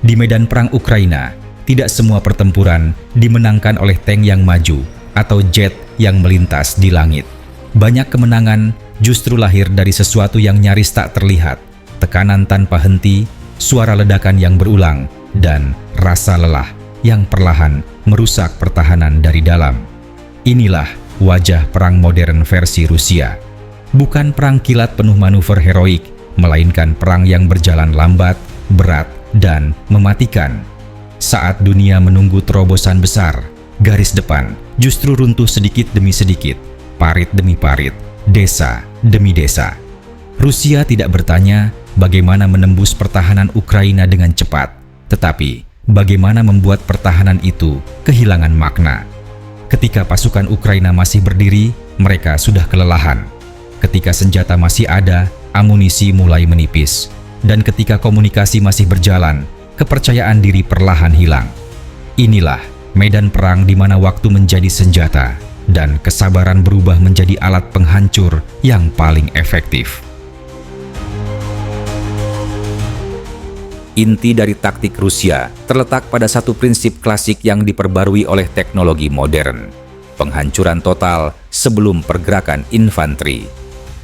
Di medan perang Ukraina, tidak semua pertempuran dimenangkan oleh tank yang maju atau jet yang melintas di langit. Banyak kemenangan justru lahir dari sesuatu yang nyaris tak terlihat, tekanan tanpa henti, suara ledakan yang berulang, dan rasa lelah yang perlahan merusak pertahanan dari dalam. Inilah wajah perang modern versi Rusia. Bukan perang kilat penuh manuver heroik, melainkan perang yang berjalan lambat, berat, dan mematikan. Saat dunia menunggu terobosan besar, garis depan justru runtuh sedikit demi sedikit, parit demi parit, desa demi desa. Rusia tidak bertanya bagaimana menembus pertahanan Ukraina dengan cepat, tetapi bagaimana membuat pertahanan itu kehilangan makna. Ketika pasukan Ukraina masih berdiri, mereka sudah kelelahan. Ketika senjata masih ada, amunisi mulai menipis. Dan ketika komunikasi masih berjalan, kepercayaan diri perlahan hilang. Inilah medan perang di mana waktu menjadi senjata dan kesabaran berubah menjadi alat penghancur yang paling efektif. Inti dari taktik Rusia terletak pada satu prinsip klasik yang diperbarui oleh teknologi modern: penghancuran total sebelum pergerakan infanteri.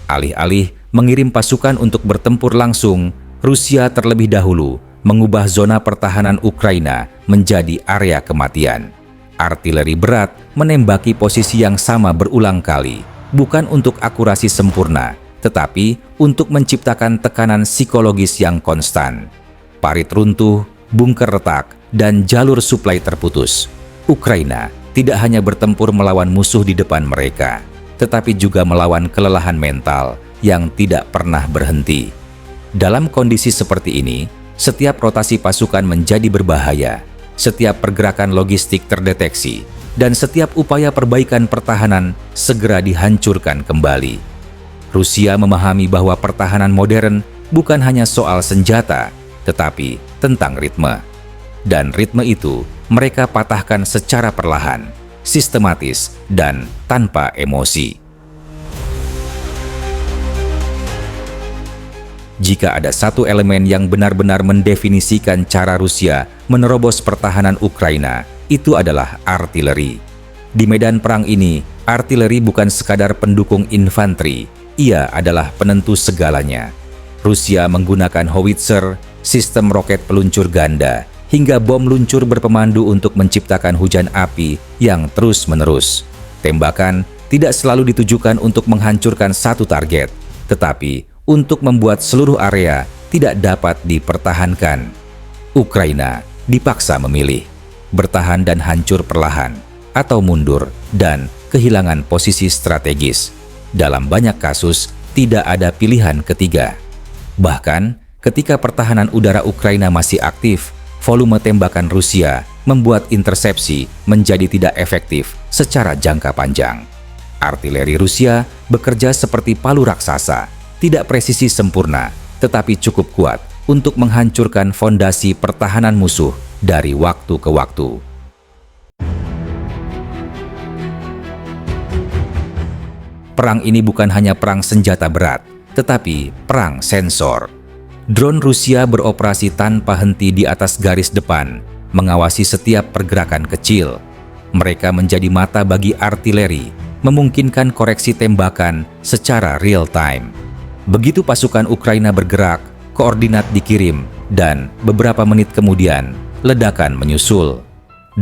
Alih-alih mengirim pasukan untuk bertempur langsung, Rusia terlebih dahulu mengubah zona pertahanan Ukraina menjadi area kematian. Artileri berat menembaki posisi yang sama berulang kali, bukan untuk akurasi sempurna, tetapi untuk menciptakan tekanan psikologis yang konstan. Parit runtuh, bunker retak, dan jalur suplai terputus. Ukraina tidak hanya bertempur melawan musuh di depan mereka, tetapi juga melawan kelelahan mental yang tidak pernah berhenti. Dalam kondisi seperti ini, setiap rotasi pasukan menjadi berbahaya, setiap pergerakan logistik terdeteksi, dan setiap upaya perbaikan pertahanan segera dihancurkan kembali. Rusia memahami bahwa pertahanan modern bukan hanya soal senjata, tetapi tentang ritme. Dan ritme itu mereka patahkan secara perlahan, sistematis, dan tanpa emosi. Jika ada satu elemen yang benar-benar mendefinisikan cara Rusia menerobos pertahanan Ukraina, itu adalah artileri. Di medan perang ini, artileri bukan sekadar pendukung infanteri, ia adalah penentu segalanya. Rusia menggunakan howitzer, sistem roket peluncur ganda, hingga bom luncur berpemandu untuk menciptakan hujan api yang terus-menerus. Tembakan tidak selalu ditujukan untuk menghancurkan satu target, tetapi untuk membuat seluruh area tidak dapat dipertahankan. Ukraina dipaksa memilih, bertahan dan hancur perlahan, atau mundur dan kehilangan posisi strategis. Dalam banyak kasus, tidak ada pilihan ketiga. Bahkan, ketika pertahanan udara Ukraina masih aktif, volume tembakan Rusia membuat intersepsi menjadi tidak efektif secara jangka panjang. Artileri Rusia bekerja seperti palu raksasa, tidak presisi sempurna, tetapi cukup kuat untuk menghancurkan fondasi pertahanan musuh dari waktu ke waktu. Perang ini bukan hanya perang senjata berat, tetapi perang sensor. Drone Rusia beroperasi tanpa henti di atas garis depan, mengawasi setiap pergerakan kecil. Mereka menjadi mata bagi artileri, memungkinkan koreksi tembakan secara real-time. Begitu pasukan Ukraina bergerak, koordinat dikirim, dan beberapa menit kemudian, ledakan menyusul.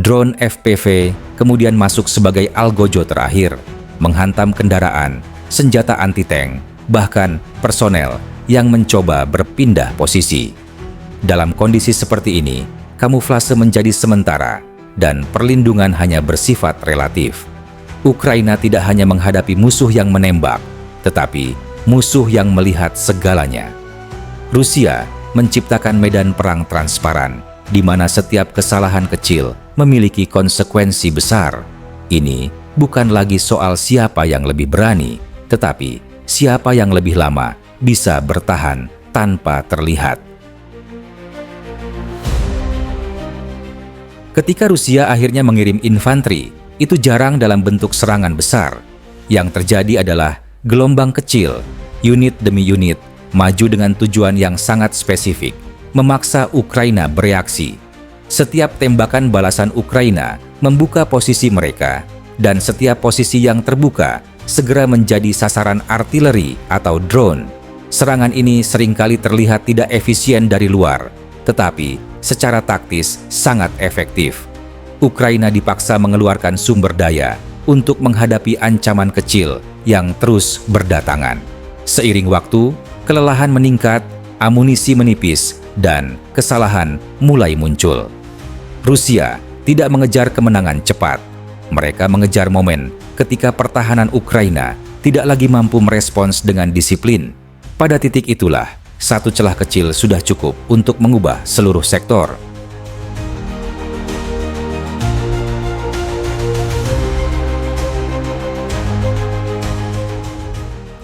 Drone FPV kemudian masuk sebagai algojo terakhir, menghantam kendaraan, senjata anti-tank, bahkan personel yang mencoba berpindah posisi. Dalam kondisi seperti ini, kamuflase menjadi sementara, dan perlindungan hanya bersifat relatif. Ukraina tidak hanya menghadapi musuh yang menembak, tetapi musuh yang melihat segalanya. Rusia menciptakan medan perang transparan, di mana setiap kesalahan kecil memiliki konsekuensi besar. Ini bukan lagi soal siapa yang lebih berani, tetapi siapa yang lebih lama bisa bertahan tanpa terlihat. Ketika Rusia akhirnya mengirim infanteri, itu jarang dalam bentuk serangan besar. Yang terjadi adalah gelombang kecil, unit demi unit, maju dengan tujuan yang sangat spesifik, memaksa Ukraina bereaksi. Setiap tembakan balasan Ukraina membuka posisi mereka, dan setiap posisi yang terbuka segera menjadi sasaran artileri atau drone. Serangan ini seringkali terlihat tidak efisien dari luar, tetapi secara taktis sangat efektif. Ukraina dipaksa mengeluarkan sumber daya untuk menghadapi ancaman kecil yang terus berdatangan. Seiring waktu, kelelahan meningkat, amunisi menipis, dan kesalahan mulai muncul. Rusia tidak mengejar kemenangan cepat. Mereka mengejar momen ketika pertahanan Ukraina tidak lagi mampu merespons dengan disiplin. Pada titik itulah, satu celah kecil sudah cukup untuk mengubah seluruh sektor.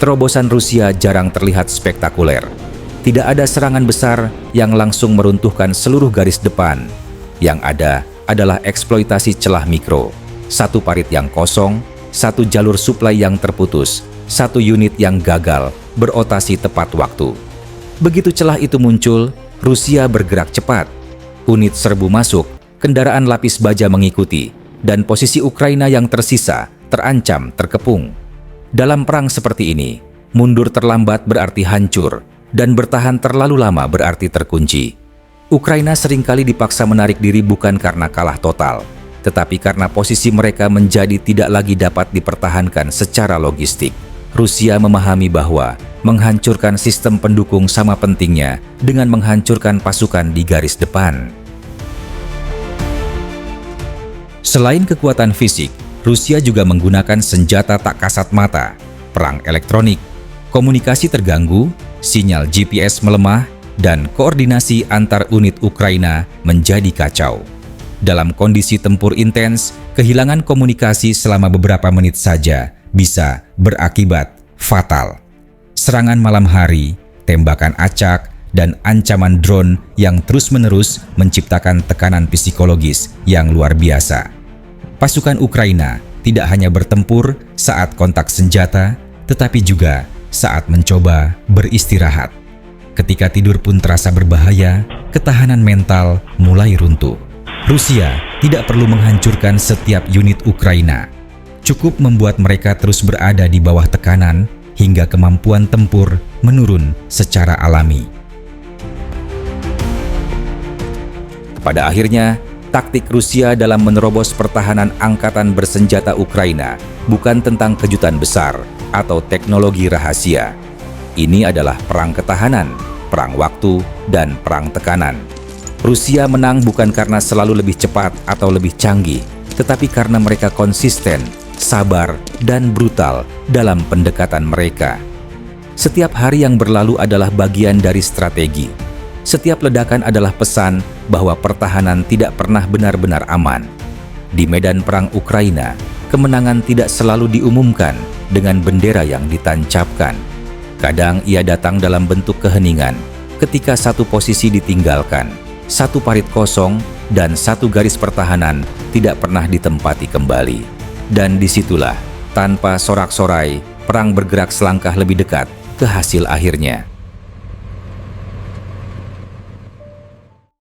Terobosan Rusia jarang terlihat spektakuler. Tidak ada serangan besar yang langsung meruntuhkan seluruh garis depan. Yang ada adalah eksploitasi celah mikro. Satu parit yang kosong, satu jalur suplai yang terputus, satu unit yang gagal berotasi tepat waktu. Begitu celah itu muncul, Rusia bergerak cepat. Unit serbu masuk, kendaraan lapis baja mengikuti, dan posisi Ukraina yang tersisa terancam terkepung. Dalam perang seperti ini, mundur terlambat berarti hancur, dan bertahan terlalu lama berarti terkunci. Ukraina seringkali dipaksa menarik diri bukan karena kalah total, tetapi karena posisi mereka menjadi tidak lagi dapat dipertahankan secara logistik. Rusia memahami bahwa menghancurkan sistem pendukung sama pentingnya dengan menghancurkan pasukan di garis depan. Selain kekuatan fisik, Rusia juga menggunakan senjata tak kasat mata, perang elektronik, komunikasi terganggu, sinyal GPS melemah, dan koordinasi antar unit Ukraina menjadi kacau. Dalam kondisi tempur intens, kehilangan komunikasi selama beberapa menit saja bisa berakibat fatal. Serangan malam hari, tembakan acak, dan ancaman drone yang terus-menerus menciptakan tekanan psikologis yang luar biasa. Pasukan Ukraina tidak hanya bertempur saat kontak senjata, tetapi juga saat mencoba beristirahat. Ketika tidur pun terasa berbahaya, ketahanan mental mulai runtuh. Rusia tidak perlu menghancurkan setiap unit Ukraina. Cukup membuat mereka terus berada di bawah tekanan hingga kemampuan tempur menurun secara alami. Pada akhirnya, taktik Rusia dalam menerobos pertahanan angkatan bersenjata Ukraina bukan tentang kejutan besar atau teknologi rahasia. Ini adalah perang ketahanan, perang waktu, dan perang tekanan. Rusia menang bukan karena selalu lebih cepat atau lebih canggih, tetapi karena mereka konsisten, sabar, dan brutal dalam pendekatan mereka. Setiap hari yang berlalu adalah bagian dari strategi. Setiap ledakan adalah pesan bahwa pertahanan tidak pernah benar-benar aman. Di medan perang Ukraina, kemenangan tidak selalu diumumkan dengan bendera yang ditancapkan. Kadang ia datang dalam bentuk keheningan, ketika satu posisi ditinggalkan, satu parit kosong, dan satu garis pertahanan tidak pernah ditempati kembali. Dan disitulah, tanpa sorak-sorai, perang bergerak selangkah lebih dekat ke hasil akhirnya.